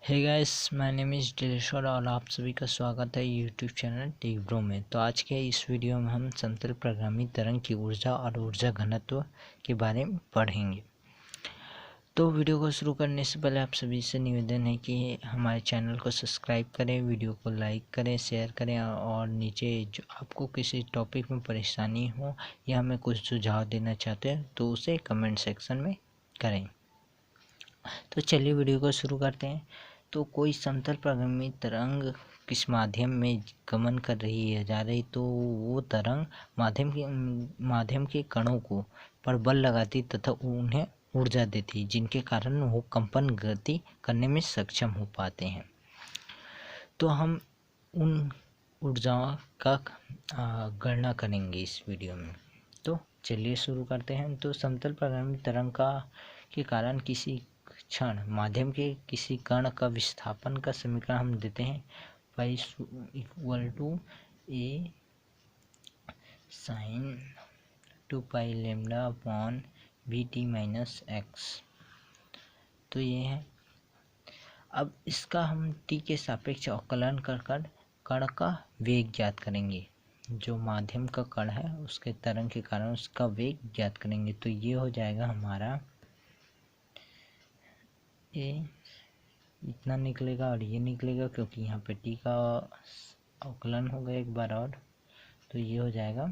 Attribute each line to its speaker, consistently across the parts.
Speaker 1: Hey guys, my name is Dileshwar और आप सभी का स्वागत है यूट्यूब चैनल टेक ब्रो में। तो आज के इस वीडियो में हम समतल प्रगामी तरंग की ऊर्जा और ऊर्जा घनत्व के बारे में पढ़ेंगे। तो वीडियो को शुरू करने से पहले आप सभी से निवेदन है कि हमारे चैनल को सब्सक्राइब करें, वीडियो को लाइक करें, शेयर करें और नीचे जो आपको किसी टॉपिक में परेशानी हो या हमें कुछ सुझाव देना चाहते हैं तो उसे कमेंट सेक्शन में करें। तो चलिए वीडियो को शुरू करते हैं। तो कोई समतल प्रगामी तरंग किस माध्यम में गमन कर रही है जा रही, तो वो तरंग माध्यम के कणों को पर बल लगाती तथा उन्हें ऊर्जा देती, जिनके कारण वो कंपन गति करने में सक्षम हो पाते हैं। तो हम उन ऊर्जाओं का गणना करेंगे इस वीडियो में। तो चलिए शुरू करते हैं। तो समतल प्रगामी तरंग के कारण किसी क्षण माध्यम के किसी कण का विस्थापन का समीकरण हम देते हैं pi equal to A sine 2 pi lambda upon V T minus x. तो ये है। अब इसका हम टी के सापेक्ष अवकलन कर कण का वेग ज्ञात करेंगे। जो माध्यम का कण है उसके तरंग के कारण उसका वेग ज्ञात करेंगे। तो ये हो जाएगा हमारा ए इतना निकलेगा और ये निकलेगा, क्योंकि यहाँ पे टी का अवकलन होगा एक बार और। तो ये हो जाएगा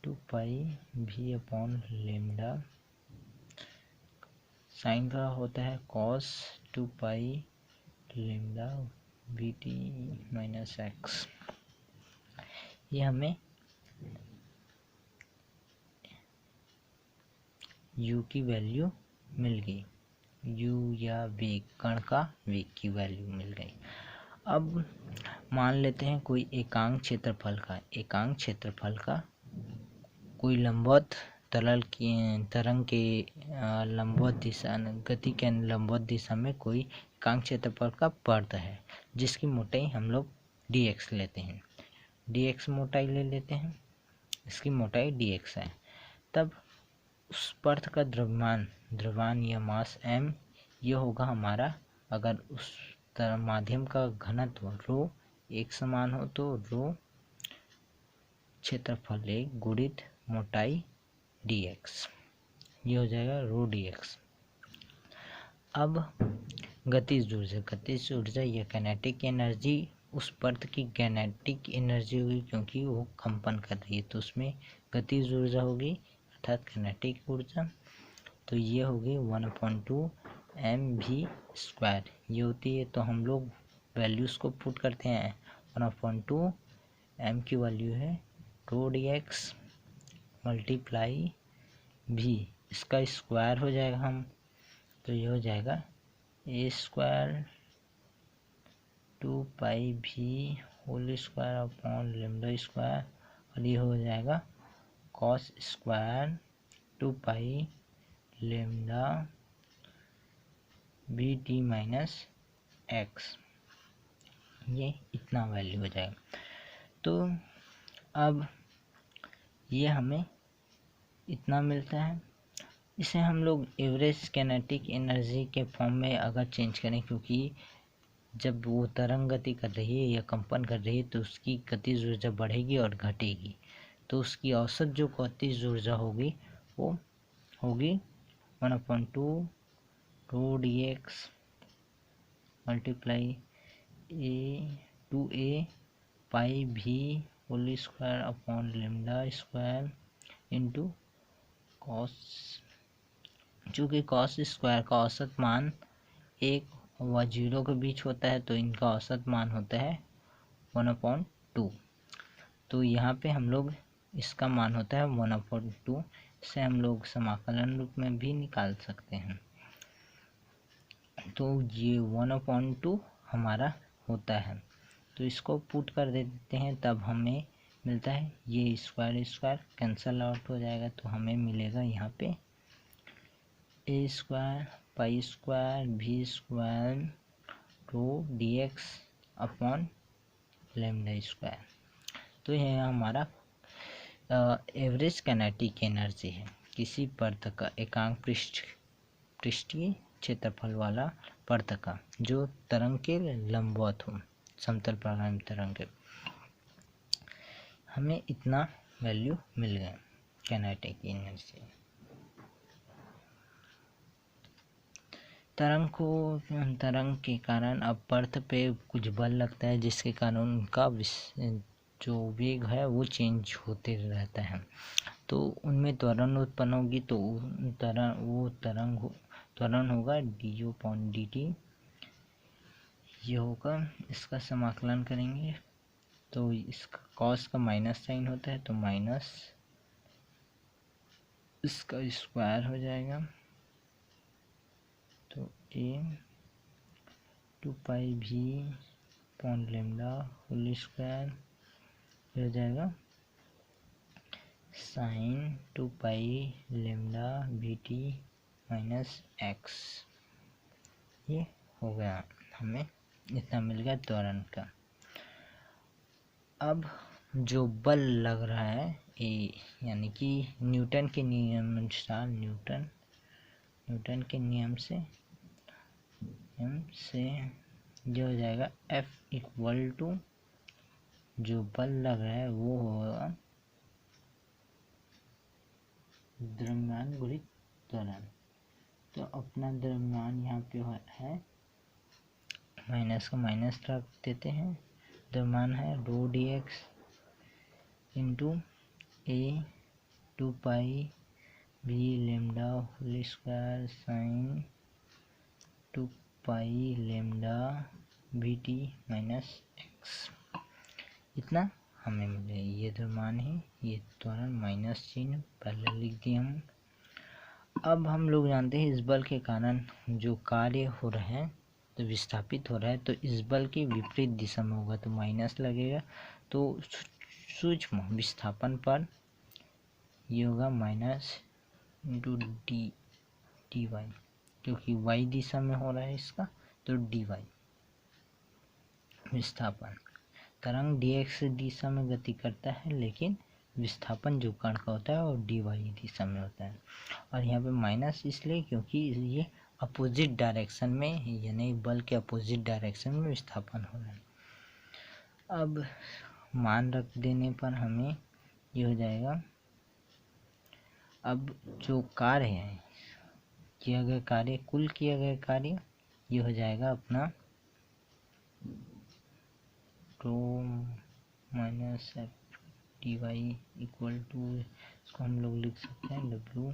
Speaker 1: 2 पाई भी अपॉन लेमडा, साइन का होता है cos 2 pi lambda v T minus x. ये हमें u की वैल्यू मिल गई, u या वेग, कण का वेग की वैल्यू मिल गई। अब मान लेते हैं कोई एकांक क्षेत्रफल का कोई लंबवत तरंग के लंबवत दिशा गति के लंबवत दिशा में कोई एकांक क्षेत्रफल का पर्त है, जिसकी मोटाई हम लोग dx लेते हैं। dx मोटाई ले लेते हैं, इसकी मोटाई dx है। तब उस पर्त का द्रव्यमान या मास m ये होगा हमारा। अगर उस माध्यम का घनत्व रो एक समान हो तो रो क्षेत्रफल एक गुणित मोटाई dx, ये हो जाएगा रो dx। अब गतिज ऊर्जा या काइनेटिक एनर्जी, उस पर्त की काइनेटिक एनर्जी होगी क्योंकि वो कंपन कर रही है, तो उसमें गतिज ऊर्जा होगी अर्थात काइनेटिक ऊर्जा। तो ये होगी 1/2 mv², ये होती है। तो हम लोग वैल्यूज़ को पुट करते हैं। 1/2 m की वैल्यू है रो dx मल्टीप्लाई v, इसका स्क्वायर हो जाएगा हम। तो ये हो जाएगा a² 2 pi v whole square upon lambda square, और ये हो जाएगा cos square 2 pi lambda v T minus x. ये इतना वैल्यू हो जाएगा। तो अब ये हमें इतना मिलता है। इसे हम लोग एवरेज काइनेटिक एनर्जी के फॉर्म में अगर चेंज करें, क्योंकि जब वो तरंग गति कर रही है या कंपन कर रही है तो उसकी गतिज ऊर्जा बढ़ेगी और घटेगी। तो उसकी औसत जो गतिज ऊर्जा होगी वो होगी 1/2 rho dx multiply a pi v whole square upon lambda square into cos, चूँकि कॉस स्क्वायर का औसत मान 1 व 0 के बीच होता है, तो इनका औसत मान होता है 1/2। तो यहाँ पे हम लोग इसका मान होता है 1/2। इसे हम लोग समाकलन रूप में भी निकाल सकते हैं। तो ये 1/2 हमारा होता है। तो इसको पुट कर देते हैं, तब हमें मिलता है ये स्क्वायर कैंसल आउट हो जाएगा। तो हमें मिलेगा यहाँ पे a² पाई स्क्वायर v² रो dx अपॉन लेमडा स्क्वायर। तो यह हमारा एवरेज काइनेटिक एनर्जी है किसी पर्त का एकांक पृष्ठीय क्षेत्रफल वाला पृथका जो तरंग के लंबवत हो, समतल प्राणायाम तरंग के। हमें इतना वैल्यू मिल गया काइनेटिक एनर्जी। तरंग के कारण अब पृथ्वी पे कुछ बल लगता है जिसके कारण उनका जो वेग है वो चेंज होते रहता है। तो उनमें त्वरण उत्पन्न होगी, तो त्वरण होगा du/dt। ये होगा, इसका समाकलन करेंगे तो इसका कॉस का माइनस साइन होता है, तो माइनस इसका स्क्वायर हो जाएगा, तो a 2πv/λ होल स्क्वायर हो जाएगा साइन 2π/λ/bt - x। ये हो गया, हमें इतना मिल गया त्वरण का। अब जो बल लग रहा है यानी कि न्यूटन के नियम अनुसार, न्यूटन के नियम से जो हो जाएगा F = जो बल लग रहा है वो होगा द्रव्यमान गुणित त्वरण। तो अपना द्रव्यमान यहाँ पे है, माइनस का माइनस रख देते हैं, द्रव्यमान है ρdx × a 2πv/λ whole square sine 2π/λ/bt - x। इतना हमें मिले। ये द्रव्यमान है, ये त्वरण माइनस चिन्ह पहले लिख दिए हम। अब हम लोग जानते हैं इस बल के कारण जो कार्य हो रहा है, तो विस्थापित हो रहा है, तो इस बल के विपरीत दिशा में होगा तो माइनस लगेगा। तो सूक्ष्म विस्थापन पर ये होगा माइनस × dy, क्योंकि y दिशा में हो रहा है इसका, तो dy विस्थापन। तरंग dx दिशा में गति करता है, लेकिन विस्थापन जो कण का होता है वो dy दिशा में होता है। और यहाँ पे माइनस इसलिए क्योंकि ये अपोजिट डायरेक्शन में, यानी बल के अपोजिट डायरेक्शन में विस्थापन हो रहा है। अब मान रख देने पर हमें ये हो जाएगा। अब जो कार्य है, किया गया कार्य, कुल किया गया कार्य ये हो जाएगा अपना ρ - F dy = इसको हम लोग लिख सकते हैं W,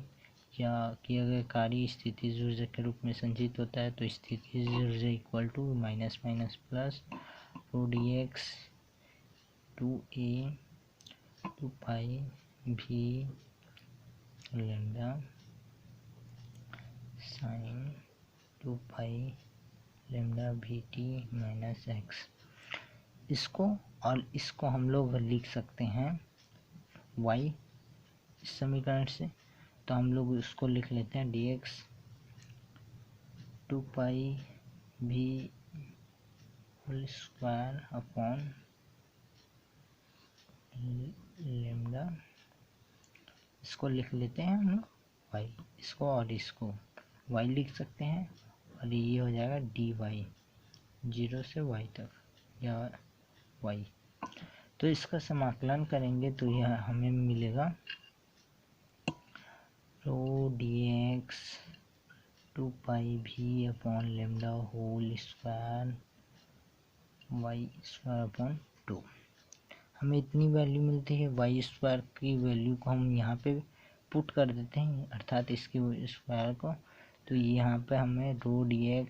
Speaker 1: या किया गया कार्य स्थितिज ऊर्जा के रूप में संचित होता है, तो स्थितिज ऊर्जा = minus minus plus ρdx 2a 2πv/λ sine 2π/λ/bt - x। इसको और इसको हम लोग लिख सकते हैं y इस समीकरण से, तो हम लोग इसको लिख लेते हैं dx 2πv² λ, इसको लिख लेते हैं हम लोग y, इसको और इसको y लिख सकते हैं, और ये हो जाएगा dy 0 से y तक, या y। तो इसका समाकलन करेंगे तो यह हमें मिलेगा ρdx 2πv/λ whole square y²/2। हमें इतनी वैल्यू मिलती है। y² की वैल्यू को हम यहाँ पे पुट कर देते हैं, अर्थात इसकी स्क्वायर को। तो यहाँ पे हमें ρdx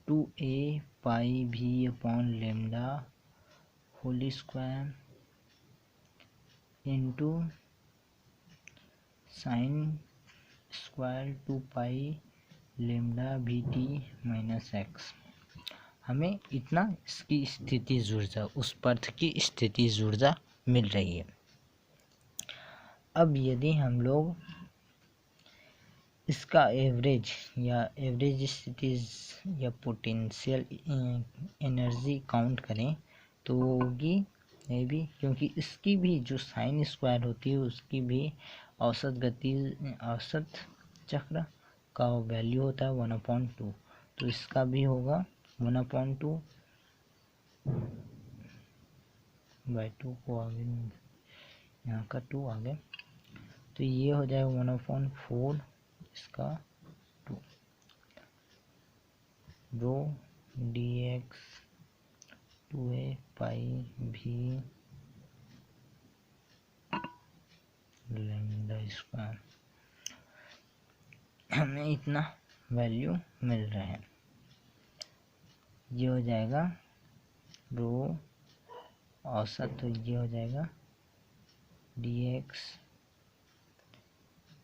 Speaker 1: 2a πv/λ whole square into sine square 2π/λ/bt - x। हमें इतना इसकी स्थितिज ऊर्जा, उस पदार्थ की स्थितिज ऊर्जा मिल रही है। अब यदि हम लोग इसका एवरेज स्थितिज या पोटेंशियल एनर्जी काउंट करें तो होगी ये भी, क्योंकि इसकी भी जो साइन स्क्वायर होती है उसकी भी औसत चक्र का वैल्यू होता है 1/2, तो इसका भी होगा 1/2 बाई 2 को आगे यहाँ का 2 आगे, तो ये हो जाएगा 1/4 इसका 2 रो dx 2a पाई भी लैम्डा स्क्वायर। हमें इतना वैल्यू मिल रहा है। ये हो जाएगा रो औसत, तो ये हो जाएगा dx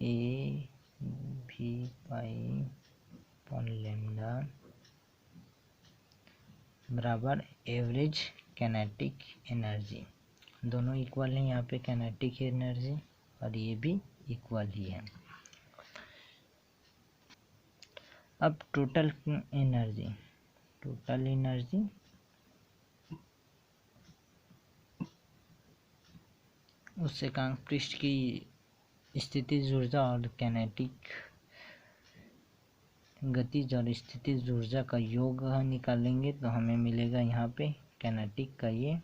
Speaker 1: a भी पाई अपॉन लैम्डा बराबर एवरेज कैनेटिक एनर्जी। दोनों इक्वल हैं यहाँ पे, कैनेटिक एनर्जी और ये भी इक्वल ही है। अब टोटल एनर्जी उस एकांक पृष्ठ की स्थितिज ऊर्जा और कैनेटिक गतिज और स्थितिज ऊर्जा का योग निकालेंगे तो हमें मिलेगा यहाँ पे कैनेटिक का ये,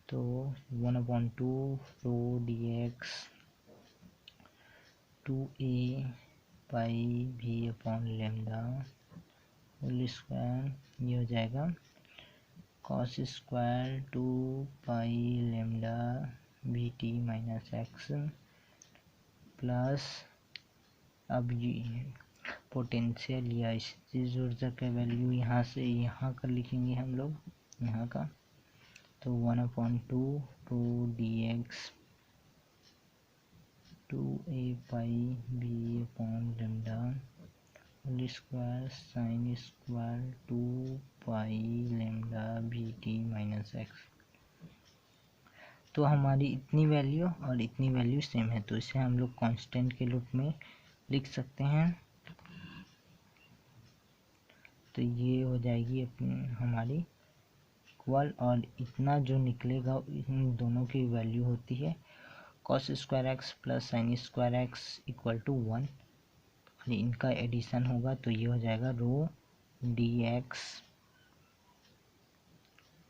Speaker 1: तो 1/2 रो dx 2a पाई भी अपॉन लैम्डा होल स्क्वायर। ये हो जाएगा cos square 2 pi lambda v T minus x plus, अब ये पोटेंशियल या स्थितिज ऊर्जा का वैल्यू यहाँ से यहाँ का लिखेंगे हम लोग, यहाँ का, तो 1/2 rho dx 2a pi b upon lambda whole square sine square 2 pi lambda v T minus x. तो हमारी इतनी वैल्यू और इतनी वैल्यू सेम है, तो इसे हम लोग कांस्टेंट के रूप में लिख सकते हैं। तो ये हो जाएगी अपनी हमारी इक्वल, और इतना जो निकलेगा इन दोनों की वैल्यू होती है cos square X plus sine square X equal to 1, और इनका एडिशन होगा तो ये हो जाएगा रो dx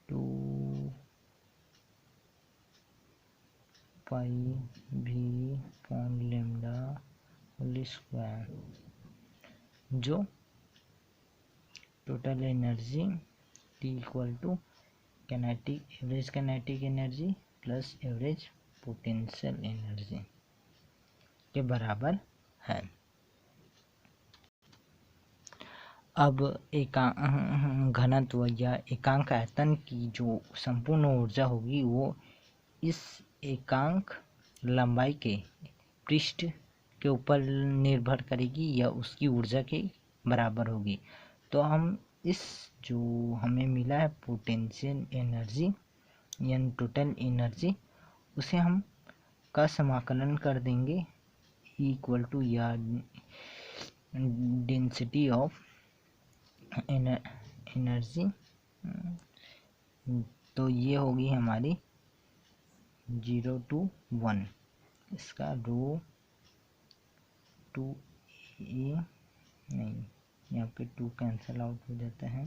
Speaker 1: 2 पाई भी अपॉन लैम्डा होल स्क्वायर, जो total energy T equal to kinetic average kinetic energy plus average potential energy के बराबर है। अब घनत्व या एकांक आयतन की जो संपूर्ण ऊर्जा होगी वो इस एकांक लंबाई के पृष्ठ के ऊपर निर्भर करेगी या उसकी ऊर्जा के बराबर होगी। तो हम इस जो हमें मिला है पोटेंशियल एनर्जी यानी टोटल एनर्जी, उसे हम का समाकलन कर देंगे इक्वल टू या डेंसिटी ऑफ एनर्जी, तो ये होगी हमारी 0 to 1, इसका रो 2a नहीं, यहाँ पे 2 कैंसल आउट हो जाता है,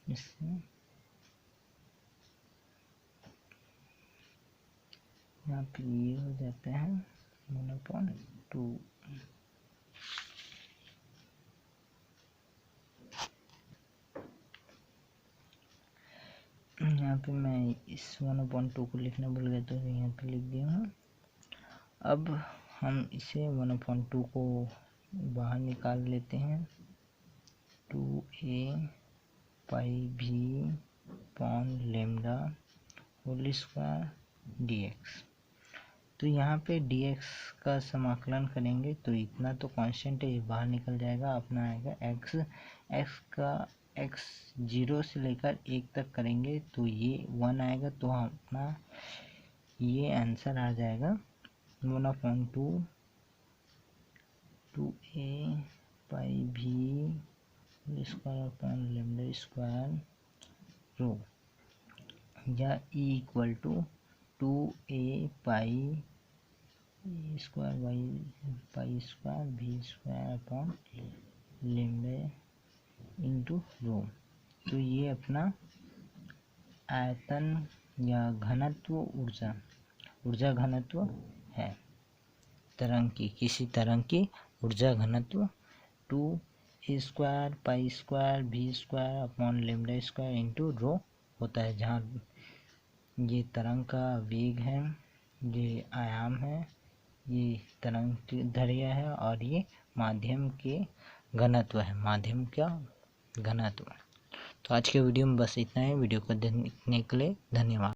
Speaker 1: इससे यहाँ पे ये हो जाता है 1/2। यहाँ पे मैं इस 1/2 को लिखना भूल गया तो यहाँ पे लिख दिया हूँ। अब हम इसे 1/2 को बाहर निकाल लेते हैं, 2a पाई भी upon lambda whole square dx। तो यहाँ पे dx का समाकलन करेंगे तो इतना तो कांस्टेंट है, बाहर निकल जाएगा, अपना आएगा x का x 0 से लेकर 1 तक करेंगे तो ये 1 आएगा, तो अपना ये आंसर आ जाएगा 1/2 2a pi b square upon lambda square rho, या E equal to 2a pi a square y pi square b square upon lambda into rho. तो ये अपना आयतन या घनत्व ऊर्जा घनत्व है तरंग की, किसी तरंग की ऊर्जा घनत्व 2a² पाई² v² upon lambda square into rho होता है, जहाँ ये तरंग का वेग है, ये आयाम है, ये तरंग की दैर्घ्य है और ये माध्यम के घनत्व है, माध्यम का घनत्व। तो आज के वीडियो में बस इतना है। वीडियो को देखने के लिए धन्यवाद।